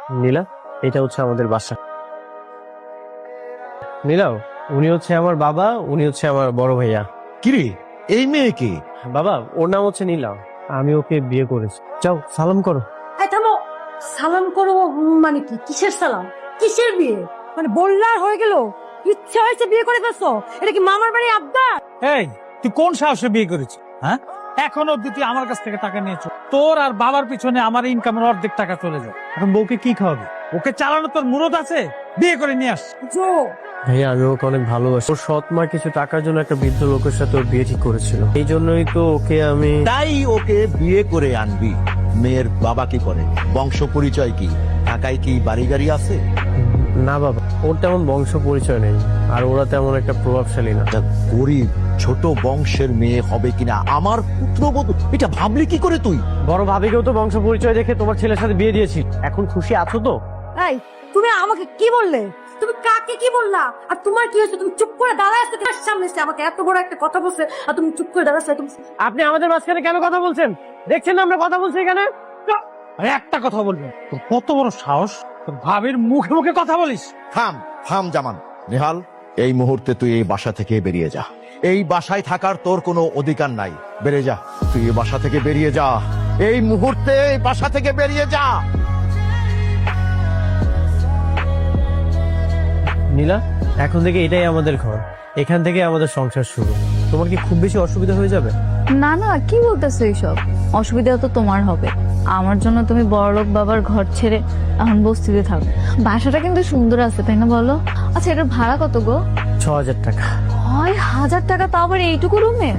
নীলা, এটা হচ্ছে আমাদের বাসা। নীলা, উনি হচ্ছে আমার বাবা, উনি হচ্ছে আমার বড় ভাইয়া। কিরে, এই মেয়ে কি? বাবা, ওর নাম হচ্ছে নীলা, আমি ওকে বিয়ে করেছি। যাও সালাম করো। এই থামো, সালাম করো মানে কি? কিসের সালাম, কিসের বিয়ে? মানে বললার হয়ে গেল, ইচ্ছা হয়েছে বিয়ে করে ফেলছো? এটা কি মামার বাড়ি আবদার? এই তুই কোন সাহসে বিয়ে করেছিস? হ্যাঁ, এখন অব্দি তুই আমার কাছ থেকে টাকা নিয়েছো। তোর আর বাবার পিছনে আমার ইনকামের অর্ধেক টাকা চলে যায়। এখন বউকে কি খাওয়াবি? ওকে চালানো তোর মুরত আছে? বিয়ে করে নিয়ে আস। জো, ভাইয়া, আমি ওকে অনেক ভালোবাসি। ওর সৎ মা কিছু টাকার জন্য একটা বৃদ্ধ লোকের সাথে ওর বিয়ে ঠিক করেছিল, এই জন্যই তো ওকে আমি। তাই ওকে বিয়ে করে আনবি। মেয়ের বাবা কি করে? বংশ পরিচয় কি? ঢাকায় কি বাড়ি গাড়ি আছে? না বাবা, ওর তেমন বংশ পরিচয় নেই, আর ওরা তেমন একটা প্রভাবশালী না। একটা গরিব ছোট বংশের মেয়ে হবে কিনা আমার পুত্রবধূ, এটা ভাবলি কি করে তুই? বড় ভাবিকেও তো বংশ পরিচয় দেখে তোমার ছেলের সাথে বিয়ে দিয়েছি। এখন খুশি আছো তো? এই তুমি আমাকে কি বললে? তুমি কাকে কি বললা? আর তোমার কি হয়েছে? তুমি চুপ করে দাঁড়ায় আসতে, তার সামনে এসে আমাকে এত বড় একটা কথা বলছে আর তুমি চুপ করে দাঁড়াচ্ছ। তুমি আপনি আমাদের মাঝখানে কেন কথা বলছেন? দেখছেন না আমরা কথা বলছি এখানে। আরে একটা কথা বলবি, তোর কত বড় সাহস, তোর ভাবির মুখে মুখে কথা বলিস? থাম থাম জামান। নেহাল, এই মুহূর্তে তুই এই বাসা থেকে বেরিয়ে যা। এই বাসায় থাকার তোর কোনো অধিকার নাই। বেরিয়ে যা, তুই এই বাসা থেকে বেরিয়ে যা। এই মুহূর্তে এই বাসা থেকে বেরিয়ে যা। নীলা, এখন থেকে এটাই আমাদের ঘর, এখান থেকে আমাদের সংসার শুরু। তোমার কি খুব বেশি অসুবিধা হয়ে যাবে? না না, কি বলতেছো এইসব? অসুবিধা তো তোমার হবে। আমার জন্য তুমি বড়লোক বাবার ঘর ছেড়ে এখন বস্তিতে থাকো। বাসাটা কিন্তু সুন্দর আছে, তাই না বলো? আচ্ছা, এটার ভাড়া কত গো? 6,000 টাকা। 6,000 টাকা, তাও আবার এইটুকু রুমে?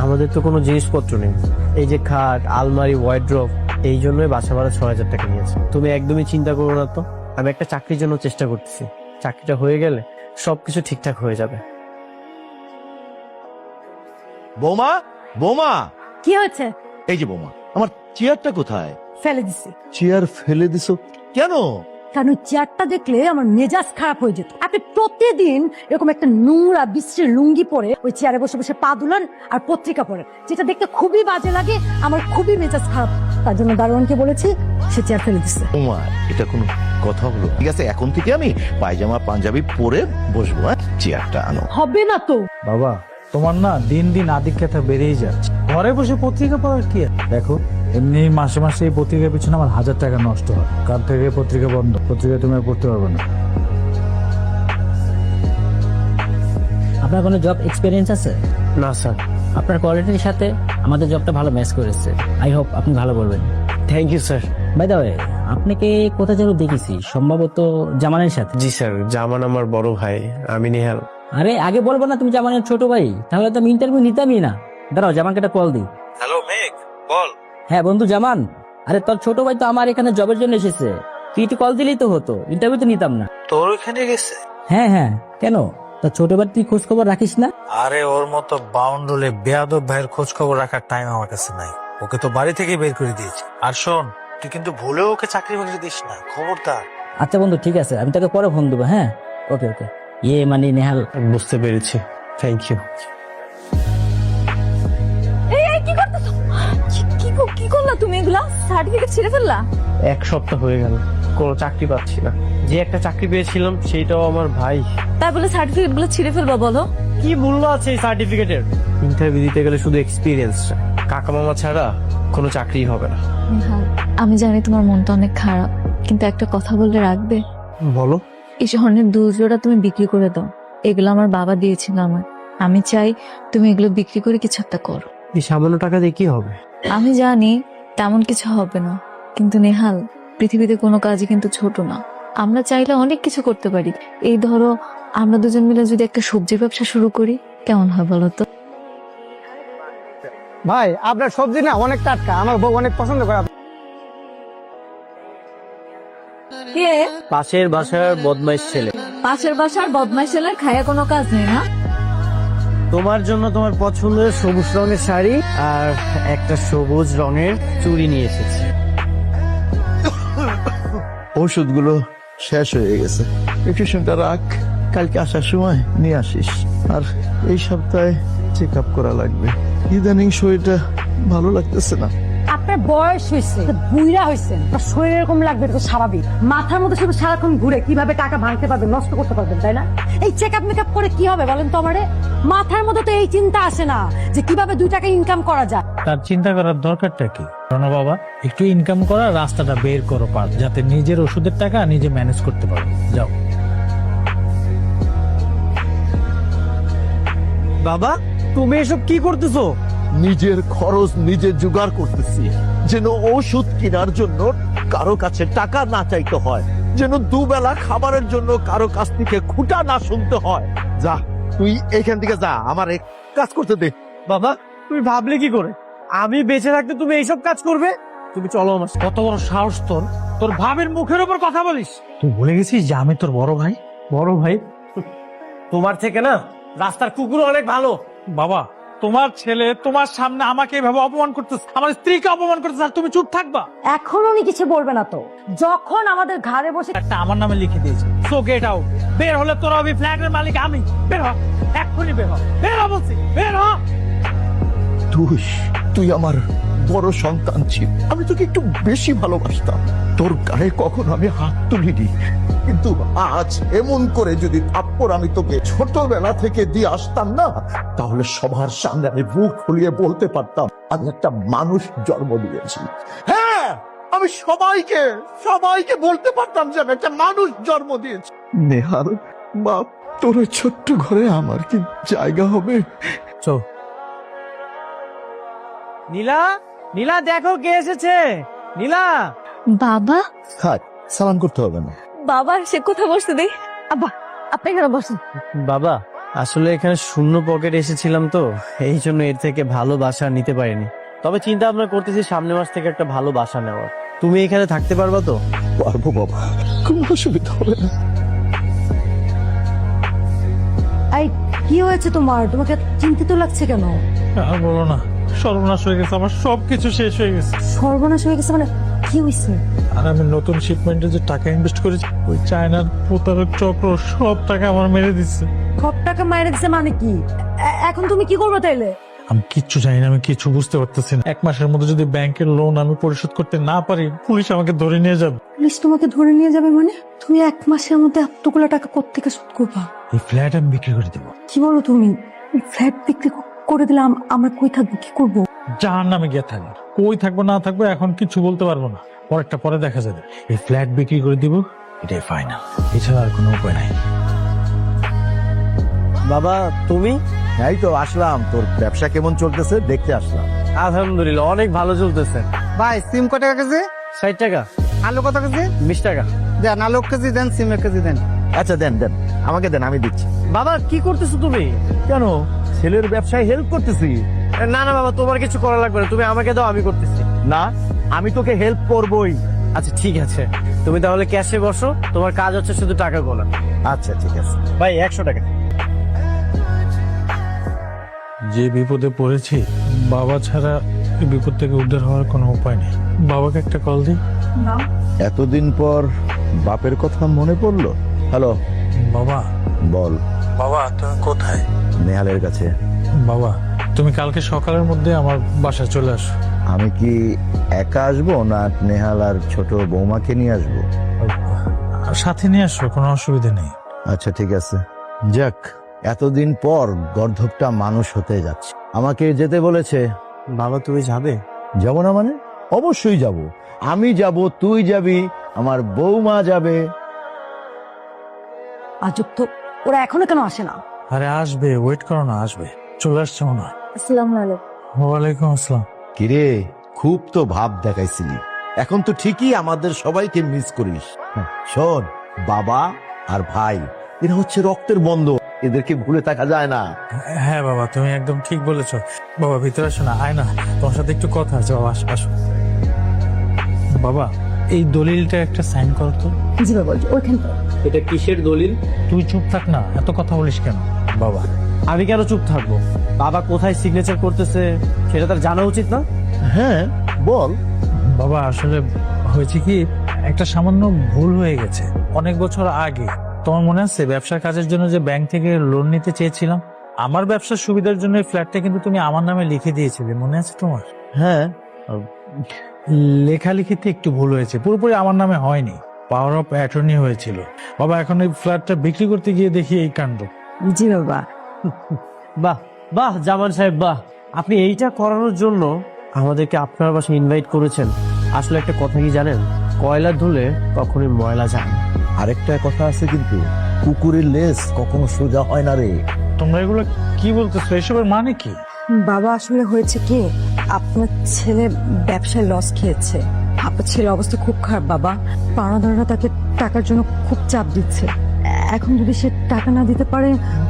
আমাদের তো কোনো জিনিসপত্র নেই, এই যে খাট, আলমারি, ওয়ার্ড্রোব, এই জন্যই বাসা ভাড়া 6,000 টাকা নিয়েছে। তুমি একদমই চিন্তা করো না তো, আমি একটা চাকরির জন্য চেষ্টা করতেছি। চাকরিটা হয়ে গেলে সবকিছু ঠিকঠাক হয়ে যাবে। বৌমা, বৌমা, কি হয়েছে? এই যে বৌমা, আমার চেয়ারটা কোথায়? ফেলে দিছি। চেয়ার ফেলে দিছো কেন? কারণ ওই চেয়ারটা দেখলে আমার মেজাজ খারাপ হয়ে যেত। আপনি প্রতিদিন এরকম একটা নোংরা বিশ্রী লুঙ্গি পরে ওই চেয়ারে বসে বসে পা দুলান আর পত্রিকা পড়েন, যেটা দেখতে খুবই বাজে লাগে, আমার খুবই মেজাজ খারাপ। তার জন্য দারোয়ানকে বলেছি, সে চেয়ার ফেলে দিচ্ছে। বৌমা, এটা কোনো কথা হলো? ঠিক আছে, এখন থেকে আমি পায়জামা পাঞ্জাবি পরে বসবো। চেয়ারটা আনো। হবে না তো। বাবা, তোমার না দিন দিন আধিক্যতা বেড়েই যাচ্ছে। ঘরে বসে পত্রিকা পড়ার কি আছে? দেখো, এমনি মাসে মাসে এই পত্রিকার পিছনে আমার 1000 টাকা নষ্ট হয়। কাল থেকে পত্রিকা বন্ধ, পত্রিকা তুমি আর পড়তে পারবে না। আপনার কোনো জব এক্সপিরিয়েন্স আছে? না স্যার। আপনার কোয়ালিটির সাথে আমাদের জবটা ভালো ম্যাচ করেছে। আই হোপ আপনি ভালো করবেন। Thank you sir. By the way, আপনাকে কোথায় যেন দেখেছি, সম্ভবত জামানের সাথে। জি স্যার, জামান আমার বড় ভাই, আমি নেহাল। আরে আগে বলবো না তুমি জামানের ছোট ভাই? তাহলে তো আমি ইন্টারভিউ নিতামই না। দাঁড়াও, জামানকে একটা কল দিই। হ্যালো মেঘ, বল। হ্যাঁ বন্ধু জামান, আরে তোর ছোট ভাই তো আমার এখানে জবের জন্য এসেছে। তুই একটু কল দিলেই তো হতো, ইন্টারভিউ তো নিতাম না। তোর ওখানে গেছে? হ্যাঁ হ্যাঁ, কেন? তোর ছোট ভাই তুই খোঁজ খবর রাখিস না? আরে ওর মতো বাউন্ডুলে বেয়াদব ভাইয়ের খোঁজ খবর রাখার টাইম আমার কাছে নাই। ওকে তো বাড়ি থেকে বের করে দিয়েছি। আর শোন, তুই কিন্তু ভুলেও ওকে চাকরি বাকরি দিস না, খবরদার। আচ্ছা বন্ধু, ঠিক আছে, আমি তোকে পরে ফোন দেবো। হ্যাঁ, ওকে ওকে। ইয়ে মানে নেহাল, বুঝতে পেরেছি, থ্যাংক ইউ। এই এই, কি করতেছো? কি করলা তুমি? এগুলা সার্টিফিকেট ছিঁড়ে ফেললা? 1 সপ্তাহ হয়ে গেল, কোনো চাকরি পাচ্ছি না। যে একটা চাকরি পেয়েছিলাম সেটাও আমার ভাই। তাই বলে সার্টিফিকেট গুলো ছিঁড়ে ফেলবা বলো? কি মূল্য আছে এই সার্টিফিকেটের? ইন্টারভিউ দিতে গেলে শুধু এক্সপিরিয়েন্স, কাকা মামা ছাড়া কোনো চাকরি হবে না। নেহাল, আমি জানি তোমার মনটা অনেক খারাপ, কিন্তু একটা কথা বললে রাখবে? বলো। এই স্বর্ণের 2 জোড়া তুমি বিক্রি করে দাও। এগুলো আমার বাবা দিয়েছিল আমার। আমি চাই তুমি এগুলো বিক্রি করে কিছু একটা করো। এই সামান্য টাকা দিয়ে কি হবে? আমি জানি তেমন কিছু হবে না, কিন্তু নেহাল, পৃথিবীতে কোনো কাজই কিন্তু ছোট না। আমরা চাইলে অনেক কিছু করতে পারি। এই ধরো, আমরা দুজন মিলে যদি একটা সবজির ব্যবসা শুরু করি, কেমন হয় বলো তো? ভাই, আপনার সবজি না অনেক টাটকা, আমার বউ অনেক পছন্দ করে। কে? পাশের বাসার বদমাইশ ছেলে। পাশের বাসার বদমাইশ ছেলের খায়া কোনো কাজ নেই না? তোমার জন্য তোমার পছন্দের সবুজ রঙের শাড়ি আর একটা সবুজ রঙের চুড়ি নিয়ে এসেছি। ওষুধগুলো শেষ হয়ে গেছে, প্রেসক্রিপশনটা রাখ, কালকে আসার সময় নিয়ে আসিস। আর এই সপ্তাহে চেক আপ করা লাগবে। ইদানিং শরীরটা ভালো লাগতেছে না। আপনি আপনার বয়স হয়েছে, বুইরা হয়েছেন, আপনার শরীর এরকম লাগবে, এটা তো স্বাভাবিক। মাথার মধ্যে শুধু সারাক্ষণ ঘুরে কিভাবে টাকা ভাঙতে পারবেন, নষ্ট করতে পারবেন, তাই না? এই চেক আপ মেকআপ করে কি হবে বলেন তো আমারে? মাথার মধ্যে তো এই চিন্তা আসে না যে কিভাবে 2 টাকা ইনকাম করা যায়। তার চিন্তা করার দরকারটা কি? শোনো বাবা, একটু ইনকাম করার রাস্তাটা বের করো পার, যাতে নিজের ওষুধের টাকা নিজে ম্যানেজ করতে পারো। যাও। বাবা, তুমি এসব কি করতেছো? নিজের খরচ নিজে জোগাড় করতেছি, যেন ওষুধ কেনার জন্য কারো কাছে টাকা না চাইতে হয়, যেন দুবেলা খাবারের জন্য কারো কাছ থেকে খুঁটা না শুনতে হয়। যা, তুই এখান থেকে যা, আমার এক কাজ করতে দে। বাবা, তুমি ভাবলে কি করে আমি বেঁচে থাকতে তুমি এইসব কাজ করবে? তুমি চলো আমার সাথে। কত বড় সাহস তোর, তোর ভাবের মুখের উপর কথা বলিস? তুই ভুলে গেছিস যে আমি তোর বড় ভাই? বড় ভাই? তোমার থেকে না রাস্তার কুকুর অনেক ভালো। বাবা, তোমার ছেলে তোমার সামনে আমাকে এভাবে অপমান করতেছে, আমার স্ত্রীকে অপমান করতেছে, আর তুমি চুপ থাকবা? এখন উনি কিছু বলবে না তো, যখন আমাদের ঘাড়ে বসে একটা আমার নামে লিখে দিয়েছে। So get out. বের হলে তোরা ওই ফ্ল্যাটের মালিক আমি। বের হ, এক্ষুনি বের হ, বের হ বলছি, বের হ। তুই আমার বড় সন্তান ছিল, আমি তোকে একটু বেশি ভালোবাসতাম, তোর গায়ে কখনো আমি হাত তুলিনি, কিন্তু আজ এমন করে যদি থাপ্পড় আমি তোকে ছোটবেলা থেকে দিয়ে আসতাম না, তাহলে সবার সামনে আমি বুক ফুলিয়ে বলতে পারতাম আমি একটা মানুষ জন্ম দিয়েছি। হ্যাঁ, আমি সবাইকে বলতে পারতাম যে আমি একটা মানুষ জন্ম দিয়েছি। নেহাল, বাপ, তোর ওই ছোট্ট ঘরে আমার কি জায়গা হবে? চল। নীলা, নীলা দেখো কে এসেছে। নীলা। বাবা, থাক, সালাম করতে হবে না। বাবা সে কোথায় বসতে দেই? আব্বা, আপনি এখানে বসেন। বাবা, আসলে এখানে শূন্য পকেট এসেছিলাম তো, এই জন্য এর থেকে ভালো বাসা নিতে পারিনি। তবে চিন্তা ভাবনা করতেছি সামনের মাস থেকে একটা ভালো বাসা নেওয়ার। তুমি এখানে থাকতে পারবা তো? পারবো বাবা, কোনো অসুবিধা হবে না। এই কি হয়েছে তোমার? তোমাকে চিন্তিত লাগছে কেন? আর বলো না, সর্বনাশ হয়ে গেছে, আমার সবকিছু শেষ হয়ে গেছে। সর্বনাশ হয়ে গেছে মানে কি হয়েছে? আর আমি নতুন শিপমেন্টে যে টাকা ইনভেস্ট করেছি, ওই চায়নার প্রতারক চক্র সব টাকা আমার মেরে দিচ্ছে। সব টাকা মায়ের দিছে মানে কি? এখন তুমি কি করবে তাইলে? আমি কিচ্ছু জানি না, আমি কিছু বুঝতে পারতেছি না। 1 মাসের মধ্যে যদি ব্যাংকের লোন আমি পরিশোধ করতে না পারি, পুলিশ আমাকে ধরে নিয়ে যাবে। পুলিশ তোমাকে ধরে নিয়ে যাবে মানে? তুমি 1 মাসের মধ্যে এতগুলো টাকা কোত্থেকে শোধ করবা? এই ফ্ল্যাট আমি বিক্রি করে দেবো। কি বলো তুমি? ফ্ল্যাট বিক্রি করে দিলাম, আমরা কই থাকবো, কি করবো? জাহান্নামে গিয়ে থাকবো, কই থাকবো না থাকবো এখন কিছু বলতে পারবো না, পরেরটা পরে দেখা যাবে। এই ফ্ল্যাট বিক্রি করে দিব, এটাই ফাইনাল, এছাড়া আর কোনো উপায় নাই। বাবা, তুমি? এই তো আসলাম, তোর ব্যবসা কেমন চলতেছে দেখতে আসলাম। আলহামদুলিল্লাহ, অনেক ভালো চলতেছে। ভাই সিম কত টাকা কেজি? 60 টাকা। আলু কত কেজি? 20 টাকা। দেন, আলু 1 কেজি দেন, সিম 1 কেজি দেন। আচ্ছা দেন, আমাকে দেন, আমি দিচ্ছি। বাবা, কি করতেছো তুমি? কেন, ছেলের ব্যবসায় হেল্প করতেছি। না না বাবা, তোমার কিছু করা লাগবে না, তুমি আমাকে দাও, আমি করতেছি। না, আমি তোকে হেল্প করবই। আচ্ছা ঠিক আছে, তুমি তাহলে ক্যাশে বসো, তোমার কাজ হচ্ছে শুধু টাকা গোলা। আচ্ছা ঠিক আছে। ভাই 100 টাকা। যে বিপদে পড়েছি, বাবা ছাড়া এই বিপদ থেকে উদ্ধার হওয়ার কোনো উপায় নেই। বাবাকে একটা কল দিই। এতদিন পর বাপের কথা মনে পড়লো। হ্যালো বাবা। বল। বাবা, তুমি কোথায়? নেহালের কাছে। বাবা, তুমি কালকে সকালের মধ্যে আমার বাসায় চলে আসো। আমি কি একা আসবো না নেহাল আর ছোট বৌমাকে নিয়ে আসবো? আর সাথে নিয়ে আসো, কোনো অসুবিধা নেই। আচ্ছা ঠিক আছে। যাক, এতদিন পর গর্ধবটা মানুষ হতে যাচ্ছে। আমাকে যেতে বলেছে। বাবা, তুমি যাবে? যাবো না মানে? অবশ্যই যাব। আমি যাব, তুই যাবি, আমার বৌমা যাবে। আজব তো, ওরা এখনো কেন আসে না? আরে আসবে, ওয়েট করো না, আসবে, চলে আসছে মনে হয়। আসসালামু আলাইকুম। ওয়ালাইকুম আসসালাম। কিরে, খুব তো ভাব দেখাইছিলি, এখন তো ঠিকই আমাদের সবাইকে মিস করিস। শোন, বাবা আর ভাই এরা হচ্ছে রক্তের বন্ধ, এদেরকে ভুলে থাকা যায় না। হ্যাঁ বাবা, তুমি একদম ঠিক বলেছো। বাবা ভিতরে আসো না, আয় না, তোমার সাথে একটু কথা আছে। বাবা আসো, আসো। বাবা, এই দলিলটা একটা সাইন কর তো। জি বাবা, ওইখানটা। এটা কিসের দলিল? তুই চুপ থাক না, এত কথা বলিস কেন? বাবা, আমি কেন চুপ থাকবো? বাবা কোথায় সিগনেচার করতেছে সেটা তার জানা উচিত না? হ্যাঁ বল। বাবা আসলে হয়েছে কি, একটা সামান্য ভুল হয়ে গেছে অনেক বছর আগে। তোমার মনে আছে ব্যবসার কাজের জন্য যে ব্যাংক থেকে লোন নিতে চেয়েছিলাম? আমার ব্যবসার সুবিধার জন্য এই ফ্ল্যাটটা কিন্তু তুমি আমার নামে লিখে দিয়েছিলে, মনে আছে তোমার? হ্যাঁ, লেখালেখিতে একটু ভুল হয়েছে, পুরোপুরি আমার নামে হয়নি, পাওয়ার অফ অ্যাটর্নি হয়েছিল। বাবা এখন এই ফ্ল্যাটটা বিক্রি করতে গিয়ে দেখি এই কাণ্ড। জি বাবা। বাহ বাহ জামান সাহেব বাহ, আপনি এইটা করানোর জন্য আমাদেরকে আপনার বাসায় ইনভাইট করেছেন। আসলে একটা কথা কি জানেন, কয়লা ধুলে কখনোই ময়লা যায় না। আরেকটা কথা আছে কিন্তু, কুকুরের লেজ কখনো সোজা হয় না রে। তোমরা এগুলো কি বলতেছো? এসবের মানে কি? বাবা আসলে হয়েছে কি, আপনার ছেলে ব্যবসায় লস খেয়েছে। আপনার ছেলের অবস্থা খুব খারাপ বাবা। পাওনাদাররা তাকে টাকার জন্য খুব চাপ দিচ্ছে। এখন যদি সে টাকা না দিতে পারে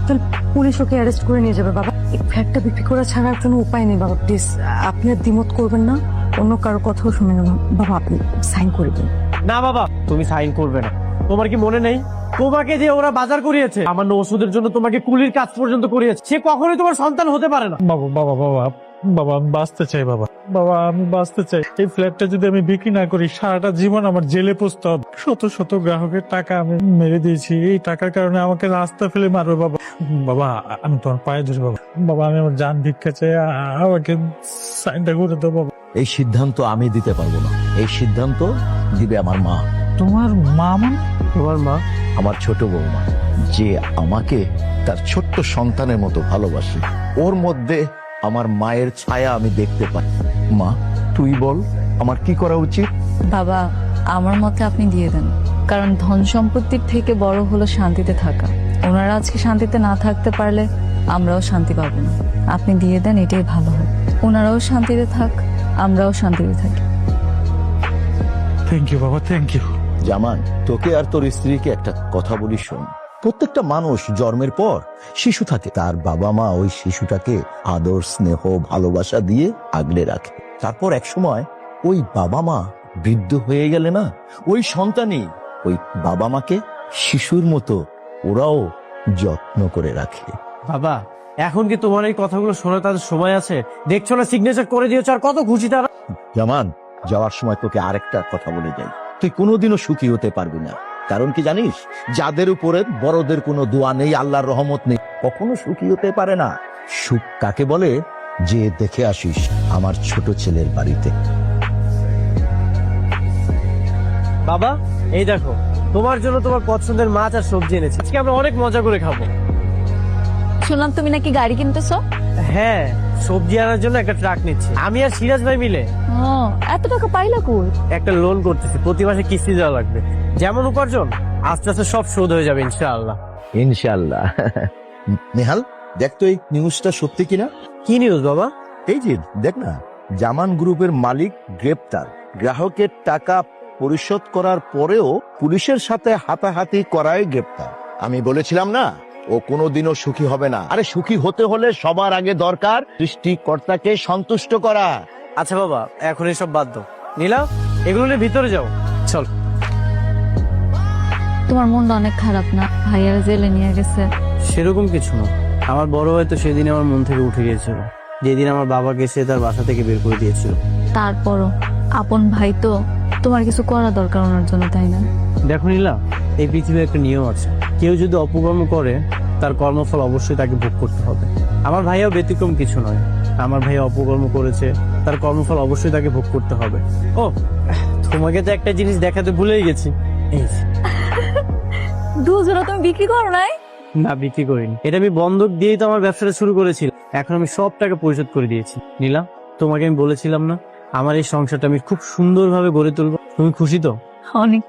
তাহলে পুলিশ ওকে অ্যারেস্ট করে নিয়ে যাবে বাবা। এই ফ্ল্যাটটা বিক্রি করা ছাড়া আর কোনো উপায় নেই বাবা। প্লিজ আপনি আর দ্বিমত করবেন না, অন্য কারো কথাও শুনে না বাবা। আপনি সাইন করে দিন। না বাবা, তুমি সাইন করবে না। তোমার কি মনে নেই তোমাকে যে ওরা বাজার করিয়েছে, আমার ওষুধের জন্য তোমাকে কুলির কাজ পর্যন্ত করিয়েছে? সে কখনোই তোমার সন্তান হতে পারে না। বাবা বাবা বাবা বাবা আমি বাঁচতে চাই বাবা, বাবা আমি বাঁচতে চাই। এই ফ্ল্যাটটা যদি আমি বিক্রি না করি সারাটা জীবন আমার জেলে পুষতে হবে। শত শত গ্রাহকের টাকা আমি মেরে দিয়েছি, এই টাকার কারণে আমাকে রাস্তা ফেলে মারবে বাবা। বাবা আমি তোমার পায়ে ধরি বাবা, বাবা আমি আমার জান ভিক্ষা চাই, আমাকে সাইনটা করে দাও বাবা। এই সিদ্ধান্ত আমি দিতে পারবো না, এই সিদ্ধান্ত দিবে আমার মা। তোমার মা? মানে তোমার মা? আমার ছোট বৌমা, যে আমাকে তার ছোট্ট সন্তানের মতো ভালোবাসে। ওর মধ্যে আমার মায়ের ছায়া আমি দেখতে পাই। মা তুই বল আমার কি করা উচিত? বাবা আমার মতে আপনি দিয়ে দেন, কারণ ধন সম্পত্তির থেকে বড় হলো শান্তিতে থাকা। ওনারা আজকে শান্তিতে না থাকতে পারলে আমরাও শান্তি পাবো না। আপনি দিয়ে দেন, এটাই ভালো হয়। ওনারাও শান্তিতে থাক, আমরাও শান্তিতে থাকি। থ্যাংক ইউ বাবা, থ্যাংক ইউ। জামান, তোকে আর তোর স্ত্রীকে একটা কথা বলি শোন। প্রত্যেকটা মানুষ জন্মের পর শিশু থাকে, তার বাবা মা ওই শিশুটাকে আদর স্নেহ ভালোবাসা দিয়ে আগলে রাখে। তারপর এক সময় ওই বাবা মা বৃদ্ধ হয়ে গেলে না, ওই সন্তানই ওই বাবা মাকে শিশুর মতো ওরাও যত্ন করে রাখে। বাবা এখন কি তোমার এই কথাগুলো শোনা তাদের সময় আছে? দেখছো না সিগনেচার করে দিয়েছো, আর কত খুশি তারা। জামান, যাওয়ার সময় তোকে আরেকটা কথা বলে যাই, তুই কোনোদিনও সুখী হতে পারবি না। কারণ কি জানিস, যাদের উপরে বড়দের কোনো দোয়া নেই, আল্লাহর রহমত নেই, কখনো সুখী হতে পারে না। সুখ কাকে বলে, যে দেখে আসিস আমার ছোট ছেলের বাড়িতে। বাবা এই দেখো, তোমার জন্য তোমার পছন্দের মাছ আর সবজি এনেছি, আজকে আমরা অনেক মজা করে খাবো। শুনলাম তুমি নাকি গাড়ি কিনতেছো? হ্যাঁ, সবজি আনার জন্য একটা ট্রাক নিচ্ছি আমি আর সিরাজ ভাই মিলে। ও, এত টাকা পাইলা কই? একটা লোন করতেছি, প্রতি মাসে কিস্তি দেওয়া লাগবে। যেমন উপার্জন আস্তে আস্তে সব শোধ হয়ে যাবে ইনশাআল্লাহ। ইনশাআল্লাহ। নেহাল, দেখ তো এই নিউজটা সত্যি কিনা। কি নিউজ বাবা? এই যে দেখ না, জামান গ্রুপের মালিক গ্রেপ্তার। গ্রাহকের টাকা পরিশোধ করার পরেও পুলিশের সাথে হাতাহাতি করায় গ্রেপ্তার। আমি বলেছিলাম না, ও কোনোদিনও সুখী হবে না। আরে সুখী হতে হলে সবার আগে দরকার সৃষ্টিকর্তাকে সন্তুষ্ট করা। আচ্ছা বাবা, এখন এসব বাদ দাও। নীলা, এগুলো নিয়ে ভিতরে যাও, চল। তোমার মনটা অনেক খারাপ না? ভাইয়ার জেলে নিয়ে গেছে। সেরকম কিছু না, আমার বড় ভাই তো সেদিন আমার মন থেকে উঠে গিয়েছিল, যেদিন আমার বাবাকে সে তার বাসা থেকে বের করে দিয়েছিল। তারপরও আপন ভাই তো, তোমার কিছু করা দরকার ওনার জন্য, তাই না? দেখো নীলা, এই পৃথিবীর একটা নিয়ম আছে, কেউ যদি অপকর্ম করে তার কর্মফল অবশ্যই তাকে ভোগ করতে হবে। আমার ভাইয়াও ব্যতিক্রম কিছু নয়, আমার ভাই অপকর্ম করেছে, তার কর্মফল অবশ্যই তাকে ভোগ করতে হবে। ও, তোমাকে তো একটা জিনিস দেখাতে ভুলেই গেছি। এই যে। দুজোড়া তুমি বিক্রি করো নাই? না, বিক্রি করিনি, এটা আমি বন্ধক দিয়েই তো আমার ব্যবসাটা শুরু করেছিলাম। এখন আমি সব টাকা পরিশোধ করে দিয়েছি। নীলা, তোমাকে আমি বলেছিলাম না আমার এই সংসারটা আমি খুব সুন্দরভাবে গড়ে তুলবো, তুমি খুশি তো? অনেক